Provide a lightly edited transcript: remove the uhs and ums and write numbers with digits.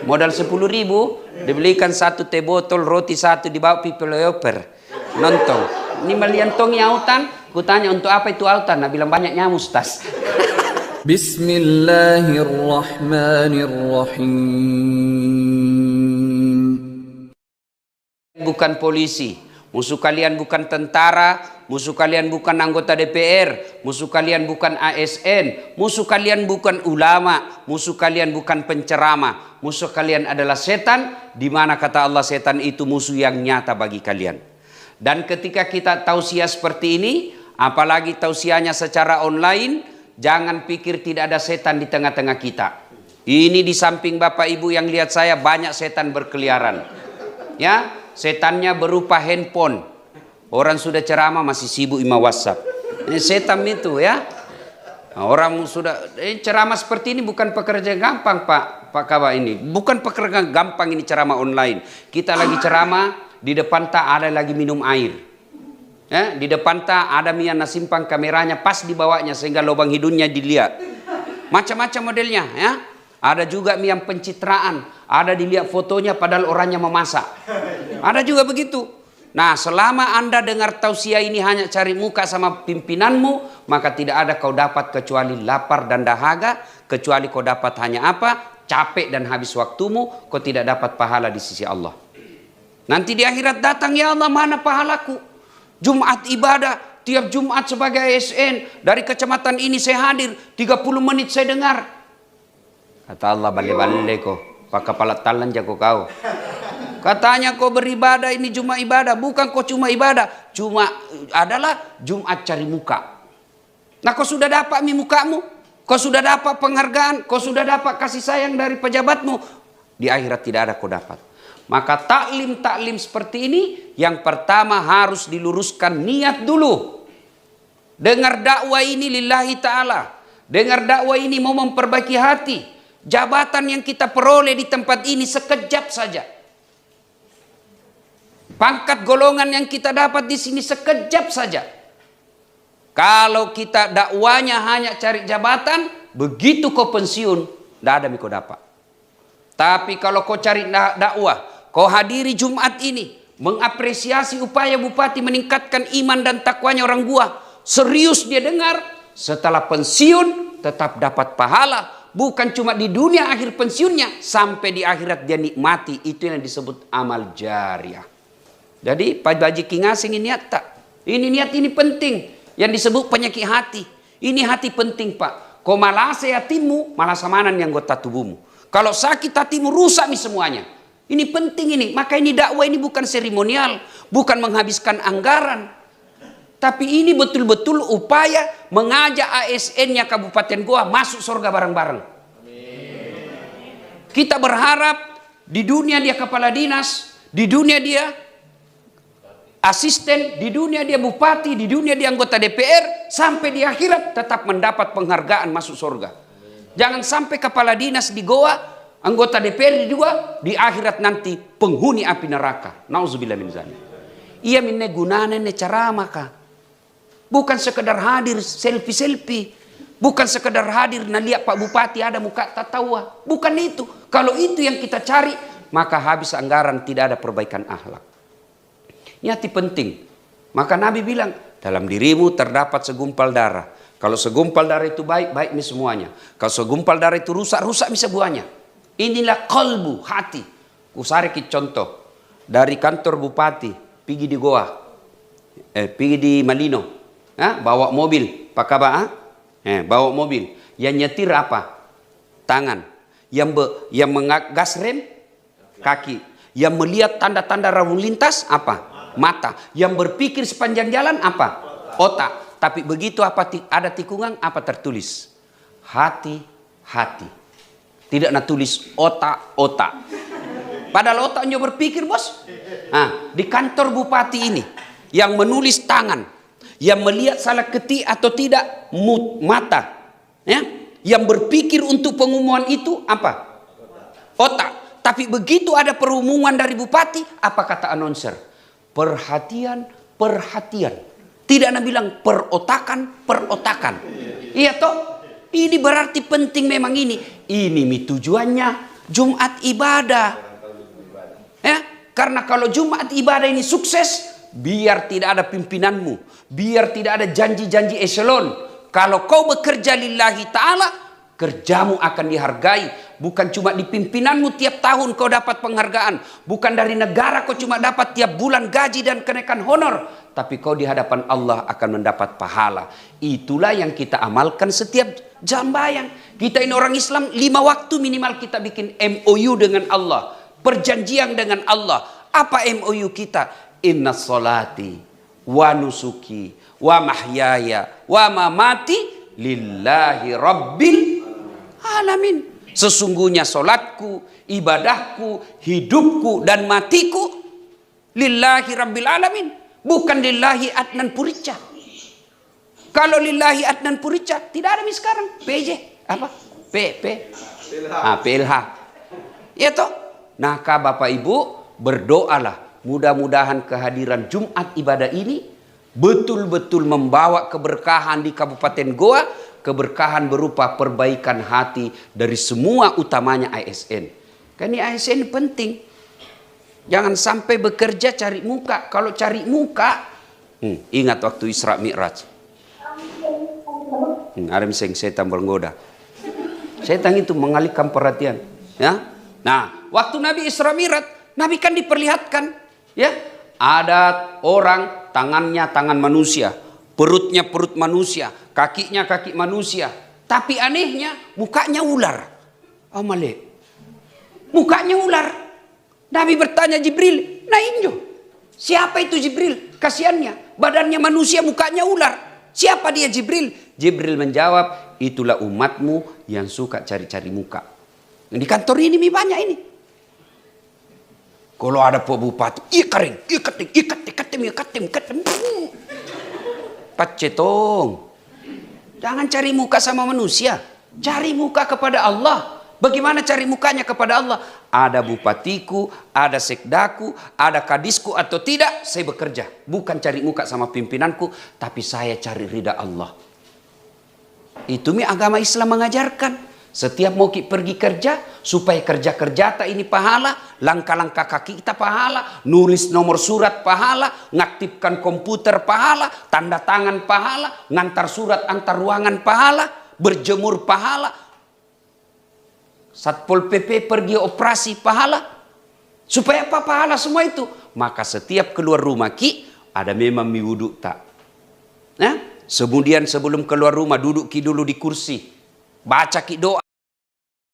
Modal 10.000 dibelikan satu teh botol, roti satu, dibawa people over nonton. Ini meliantong autan, kutanya untuk apa itu autan? Nah bilang banyak nyamus tas. Bismillahirrahmanirrahim. Bukan polisi, musuh kalian bukan tentara, musuh kalian bukan anggota DPR, musuh kalian bukan ASN, musuh kalian bukan ulama, musuh kalian bukan penceramah, musuh kalian adalah setan, di mana kata Allah setan itu musuh yang nyata bagi kalian. Dan ketika kita tausiah seperti ini, apalagi tausiahnya secara online, jangan pikir tidak ada setan di tengah-tengah kita. Ini di samping Bapak Ibu yang lihat saya, banyak setan berkeliaran. Ya, setannya berupa handphone. Orang sudah ceramah masih sibuk ima WhatsApp. Ini setan itu ya. Nah, orang sudah ceramah seperti ini bukan pekerjaan gampang Pak Kaba ini. Bukan pekerjaan gampang ini ceramah online. Kita lagi ceramah, di depan tak ada lagi minum air. Ya, di depan tak ada Mian simpang kameranya pas dibawanya sehingga lubang hidungnya dilihat. Macam-macam modelnya ya. Ada juga yang pencitraan, ada dilihat fotonya padahal orangnya memasak. Ada juga begitu. Nah, selama Anda dengar tausiah ini hanya cari muka sama pimpinanmu, maka tidak ada kau dapat kecuali lapar dan dahaga, kecuali kau dapat hanya apa? Capek dan habis waktumu, kau tidak dapat pahala di sisi Allah. Nanti di akhirat datang, ya Allah mana pahalaku? Jumat ibadah, tiap Jumat sebagai ASN, dari kecamatan ini saya hadir, 30 menit saya dengar. Kata Allah, balik-balik kau, pak kepala talan jago kau. Katanya kau beribadah ini cuma ibadah, bukan kau cuma ibadah, cuma adalah Jumat cari muka. Nah kau sudah dapat mukamu, kau sudah dapat penghargaan, kau sudah dapat kasih sayang dari pejabatmu, di akhirat tidak ada kau dapat. Maka taklim seperti ini, yang pertama harus diluruskan niat dulu. Dengar dakwah ini lillahi ta'ala. Dengar dakwah ini mau memperbaiki hati. Jabatan yang kita peroleh di tempat ini sekejap saja. Pangkat golongan yang kita dapat di sini sekejap saja. Kalau kita dakwanya hanya cari jabatan, begitu kau pensiun, tidak ada yang kau dapat. Tapi kalau kau cari dakwah, kau hadiri Jumat ini, mengapresiasi upaya bupati meningkatkan iman dan takwanya orang Gua. Serius dia dengar, setelah pensiun tetap dapat pahala. Bukan cuma di dunia akhir pensiunnya, sampai di akhirat dia nikmati. Itu yang disebut amal jariah. Jadi Pak Baji Kingasing ini niat tak? Ini niat ini penting. Yang disebut penyakit hati. Ini hati penting Pak. Kau malase hatimu, malah samanan yang anggota tubuhmu. Kalau sakit hatimu, rusak nih semuanya. Ini penting ini. Maka ini dakwah ini bukan seremonial. Bukan menghabiskan anggaran. Tapi ini betul-betul upaya mengajak ASN-nya Kabupaten Goa masuk surga bareng-bareng. Kita berharap di dunia dia kepala dinas, di dunia dia asisten, di dunia dia bupati, di dunia dia anggota DPR, sampai di akhirat tetap mendapat penghargaan masuk surga. Jangan sampai kepala dinas di Goa, anggota DPR di Goa, di akhirat nanti penghuni api neraka. Nauzubillah min dzalik. Ia minne gunane ne ceramah kah? Bukan sekedar hadir selfie-selfie. Bukan sekedar hadir nah lihat Pak Bupati ada muka tatawa. Bukan itu. Kalau itu yang kita cari, maka habis anggaran, tidak ada perbaikan akhlak. Ini hati penting. Maka Nabi bilang, dalam dirimu terdapat segumpal darah. Kalau segumpal darah itu baik, baik nih semuanya. Kalau segumpal darah itu rusak, rusak nih semuanya. Inilah kalbu, hati. Kusariki contoh. Dari kantor Bupati, pergi di Goa. Pergi di Malino. Bawa mobil, Pak Kaba, bawa mobil. Yang nyetir apa? Tangan. Yang mengas rem, kaki. Yang melihat tanda-tanda lalu lintas, apa? Mata. Yang berpikir sepanjang jalan, apa? Otak. Tapi begitu apa ada tikungan, apa tertulis? Hati-hati. Tidak nak tulis otak-otak. Padahal otaknya berpikir bos. Di kantor Bupati ini, yang menulis tangan. Yang melihat salah ketik atau tidak mata, ya, yang berpikir untuk pengumuman itu apa? Otak. Tapi begitu ada pengumuman dari bupati, apa kata announcer? Perhatian, perhatian. Tidak nak bilang perotakan, perotakan. Iya toh? Ini berarti penting memang ini. Ini mi tujuannya Jumat ibadah. Ya, karena kalau Jumat ibadah ini sukses, biar tidak ada pimpinanmu, biar tidak ada janji-janji eselon. Kalau kau bekerja lillahi ta'ala, kerjamu akan dihargai. Bukan cuma di pimpinanmu tiap tahun kau dapat penghargaan. Bukan dari negara kau cuma dapat tiap bulan gaji dan kenaikan honor. Tapi kau di hadapan Allah akan mendapat pahala. Itulah yang kita amalkan setiap jam bayang. Kita ini orang Islam 5 waktu minimal kita bikin MOU dengan Allah. Perjanjian dengan Allah. Apa MOU kita? Inna solati wa nusuki wa mahyaya wa mamati lillahi rabbil alamin. Sesungguhnya solatku, ibadahku, hidupku dan matiku lillahi rabbil alamin. Bukan lillahi Adnan Purica. Kalau lillahi Adnan Purica tidak ada nih sekarang. PJ apa? PLH. Ya toh. Nah, Bapak Ibu berdoalah. Mudah-mudahan kehadiran Jumat ibadah ini betul-betul membawa keberkahan di Kabupaten Goa. Keberkahan berupa perbaikan hati dari semua utamanya ASN. Kan ini ASN penting. Jangan sampai bekerja cari muka. Kalau cari muka, ingat waktu Isra Mi'raj. Ada miseng setan bergoda. Setan itu mengalihkan perhatian. Ya. Nah, waktu Nabi Isra Mi'raj, Nabi kan diperlihatkan, ya, ada orang tangannya tangan manusia, perutnya perut manusia, kakinya kaki manusia. Tapi anehnya mukanya ular. Amale. Mukanya ular. Nabi bertanya Jibril, nah injo, siapa itu Jibril? Kasiannya, badannya manusia, mukanya ular. Siapa dia Jibril? Jibril menjawab, itulah umatmu yang suka cari-cari muka. Di kantor ini banyak ini. Kalau ada Pak Bupati, ikatim. Pacetong. Jangan cari muka sama manusia. Cari muka kepada Allah. Bagaimana cari mukanya kepada Allah? Ada bupatiku, ada sekdaku, ada kadisku atau tidak, saya bekerja. Bukan cari muka sama pimpinanku, tapi saya cari ridha Allah. Itu agama Islam mengajarkan. Setiap mau pergi kerja, supaya kerja-kerja tak ini pahala, langkah-langkah kaki kita pahala, nulis nomor surat pahala, ngaktifkan komputer pahala, tanda tangan pahala, ngantar surat antar ruangan pahala, berjemur pahala, Satpol PP pergi operasi pahala. Supaya apa pahala semua itu? Maka setiap keluar rumah ada memang wudhu tak. Nah, kemudian sebelum keluar rumah duduk dulu di kursi. Baca doa.